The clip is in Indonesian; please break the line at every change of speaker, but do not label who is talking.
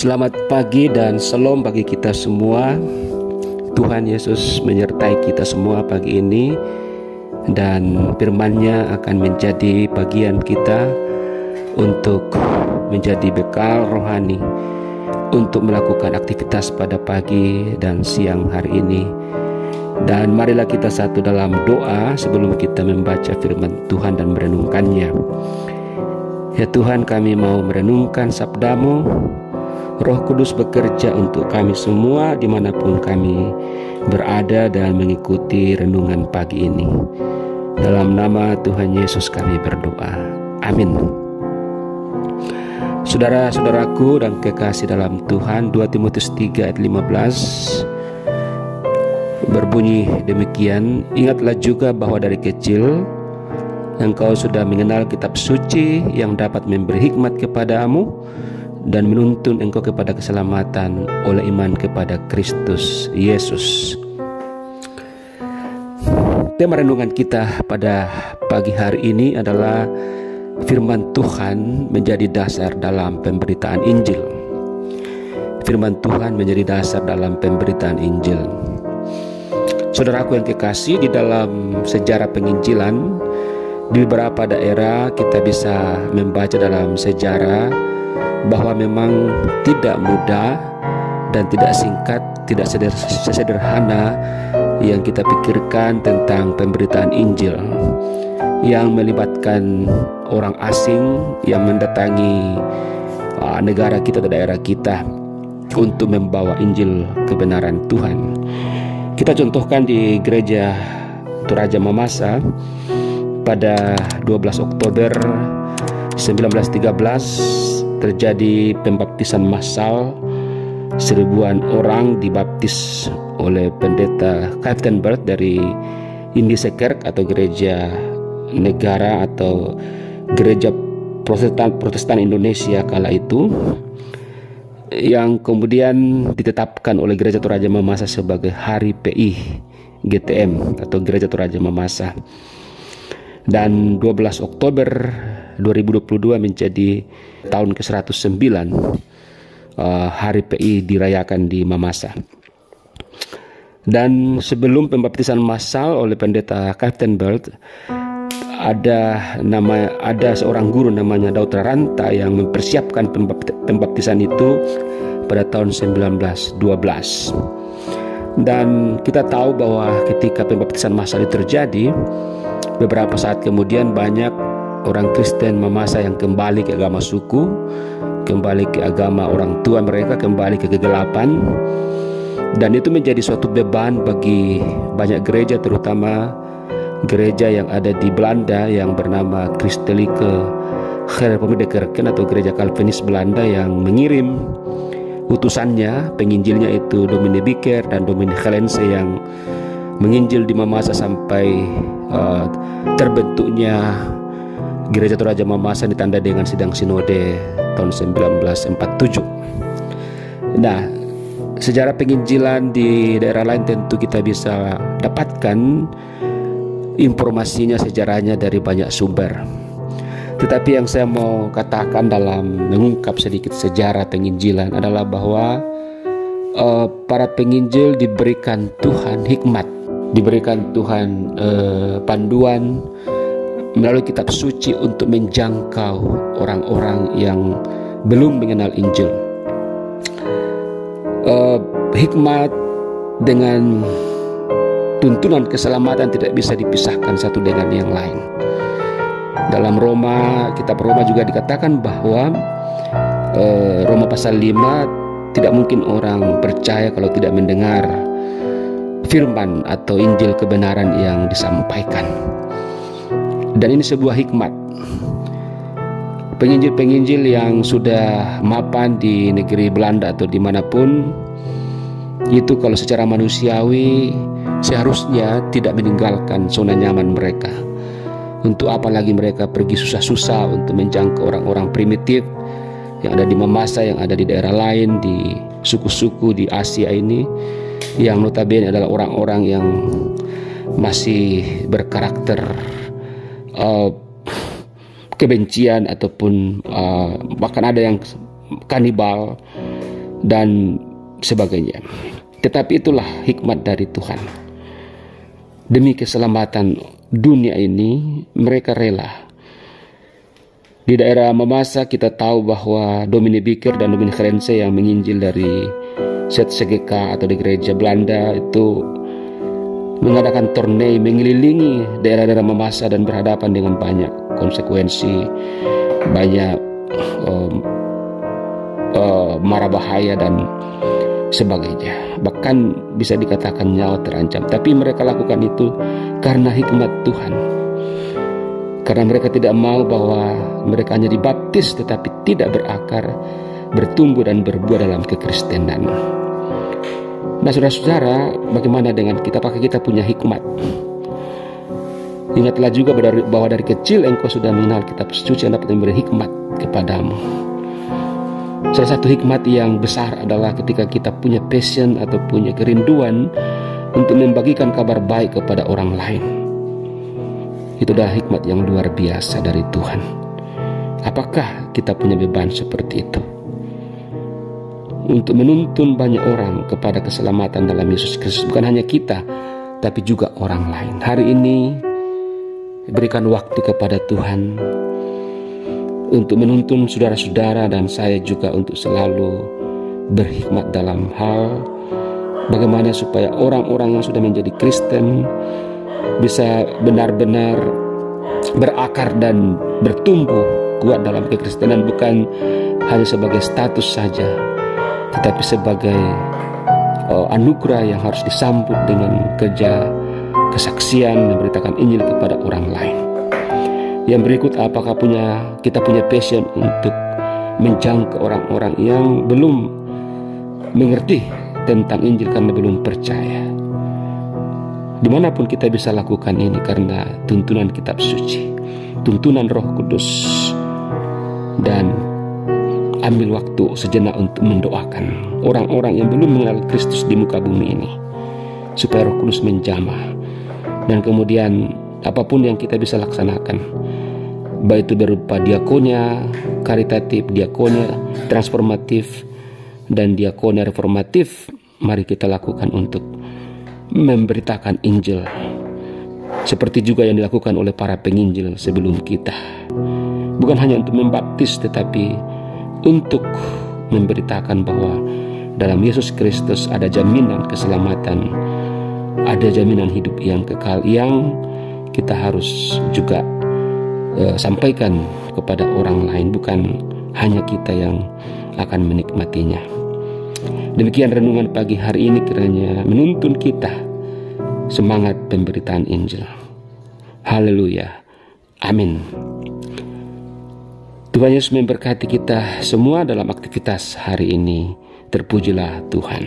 Selamat pagi dan shalom bagi kita semua. Tuhan Yesus menyertai kita semua pagi ini, dan firman-Nya akan menjadi bagian kita untuk menjadi bekal rohani untuk melakukan aktivitas pada pagi dan siang hari ini. Dan marilah kita satu dalam doa sebelum kita membaca firman Tuhan dan merenungkannya. Ya Tuhan, kami mau merenungkan sabda-Mu. Roh Kudus bekerja untuk kami semua dimanapun kami berada dan mengikuti renungan pagi ini. Dalam nama Tuhan Yesus kami berdoa. Amin. Saudara-saudaraku dan kekasih dalam Tuhan, 2 Timotius 3 ayat 15 berbunyi demikian, ingatlah juga bahwa dari kecil engkau sudah mengenal kitab suci yang dapat memberi hikmat kepadamu dan menuntun engkau kepada keselamatan oleh iman kepada Kristus Yesus. Tema renungan kita pada pagi hari ini adalah firman Tuhan menjadi dasar dalam pemberitaan Injil. Firman Tuhan menjadi dasar dalam pemberitaan Injil. Saudaraku yang kekasih, di dalam sejarah penginjilan di beberapa daerah kita bisa membaca dalam sejarah bahwa memang tidak mudah dan tidak singkat, tidak sederhana yang kita pikirkan tentang pemberitaan Injil yang melibatkan orang asing yang mendatangi negara kita atau daerah kita untuk membawa Injil kebenaran Tuhan. Kita contohkan di gereja Toraja Mamasa pada 12 Oktober 1913 terjadi pembaptisan massal. 1000-an orang dibaptis oleh pendeta Kaltenberg dari Indisekerk atau gereja negara atau gereja Protestan Indonesia kala itu, yang kemudian ditetapkan oleh gereja Toraja Mamasa sebagai Hari PI GTM atau gereja Toraja Mamasa. Dan 12 Oktober 2022 menjadi tahun ke-109 Hari PI dirayakan di Mamasa. Dan sebelum pembaptisan massal oleh pendeta Kaltenberg, ada seorang guru namanya Daud Raranta yang mempersiapkan pembaptisan itu pada tahun 1912. Dan kita tahu bahwa ketika pembaptisan massal itu terjadi, beberapa saat kemudian banyak orang Kristen Mamasa yang kembali ke agama suku, kembali ke agama orang tua mereka, kembali ke kegelapan. Dan itu menjadi suatu beban bagi banyak gereja, terutama gereja yang ada di Belanda yang bernama Christelijke Gereformeerde Kerken atau gereja Calvinis Belanda, yang mengirim utusannya, penginjilnya itu Dominee Biker dan Dominee Gelense, yang menginjil di Mamasa sampai terbentuknya Gereja Toraja Mamasa ditandai dengan sidang sinode tahun 1947. Nah, sejarah penginjilan di daerah lain tentu kita bisa dapatkan informasinya, sejarahnya dari banyak sumber. Tetapi yang saya mau katakan dalam mengungkap sedikit sejarah penginjilan adalah bahwa para penginjil diberikan Tuhan hikmat, diberikan Tuhan panduan melalui kitab suci untuk menjangkau orang-orang yang belum mengenal Injil. Hikmat dengan tuntunan keselamatan tidak bisa dipisahkan satu dengan yang lain. Dalam kitab Roma juga dikatakan bahwa Roma pasal 5, tidak mungkin orang percaya kalau tidak mendengar firman atau Injil kebenaran yang disampaikan. Dan ini sebuah hikmat. Penginjil-penginjil yang sudah mapan di negeri Belanda atau dimanapun itu, kalau secara manusiawi seharusnya tidak meninggalkan zona nyaman mereka. Untuk apa lagi mereka pergi susah-susah untuk menjangkau orang-orang primitif yang ada di Mamasa, yang ada di daerah lain, di suku-suku di Asia ini, yang notabene adalah orang-orang yang masih berkarakter kebencian ataupun bahkan ada yang kanibal. dan sebagainya. Tetapi itulah hikmat dari Tuhan. Demi keselamatan dunia ini, mereka rela. Di daerah Mamasa kita tahu bahwa Dominee Biker dan Dominee Grense yang menginjil dari ZCGK atau di gereja Belanda itu mengadakan tourney mengelilingi daerah-daerah Mamasa dan berhadapan dengan banyak konsekuensi, banyak mara bahaya dan sebagainya. Bahkan bisa dikatakan nyawa terancam. Tapi mereka lakukan itu karena hikmat Tuhan. Karena mereka tidak mau bahwa mereka hanya dibaptis tetapi tidak berakar, bertumbuh dan berbuah dalam kekristenan. Nah saudara-saudara, bagaimana dengan kita? Apakah kita punya hikmat? Ingatlah juga bahwa dari kecil engkau sudah mengenal kitab suci yang dapat memberi hikmat kepadamu. Salah satu hikmat yang besar adalah ketika kita punya passion atau punya kerinduan untuk membagikan kabar baik kepada orang lain. Itu adalah hikmat yang luar biasa dari Tuhan. Apakah kita punya beban seperti itu? Untuk menuntun banyak orang kepada keselamatan dalam Yesus Kristus. Bukan hanya kita, tapi juga orang lain. Hari ini, berikan waktu kepada Tuhan untuk menuntun saudara-saudara dan saya juga untuk selalu berhikmat dalam hal bagaimana supaya orang-orang yang sudah menjadi Kristen bisa benar-benar berakar dan bertumbuh kuat dalam kekristenan, bukan hanya sebagai status saja, tetapi sebagai anugerah yang harus disambut dengan kerja kesaksian memberitakan Injil kepada orang lain. Yang berikut, apakah kita punya passion untuk menjangkau orang-orang yang belum mengerti tentang Injil karena belum percaya? Dimanapun kita bisa lakukan ini karena tuntunan kitab suci, tuntunan Roh Kudus, dan ambil waktu sejenak untuk mendoakan orang-orang yang belum mengenal Kristus di muka bumi ini, supaya Roh Kudus menjamah. Dan kemudian apapun yang kita bisa laksanakan, baik itu berupa diakonia karitatif, diakonia transformatif, dan diakonia reformatif, mari kita lakukan untuk memberitakan Injil, seperti juga yang dilakukan oleh para penginjil sebelum kita. Bukan hanya untuk membaptis, tetapi untuk memberitakan bahwa dalam Yesus Kristus ada jaminan keselamatan, ada jaminan hidup yang kekal, yang kita harus juga sampaikan kepada orang lain, bukan hanya kita yang akan menikmatinya. Demikian renungan pagi hari ini, kiranya menuntun kita semangat pemberitaan Injil. Haleluya. Amin. Tuhan Yesus memberkati kita semua dalam aktivitas hari ini. Terpujilah Tuhan.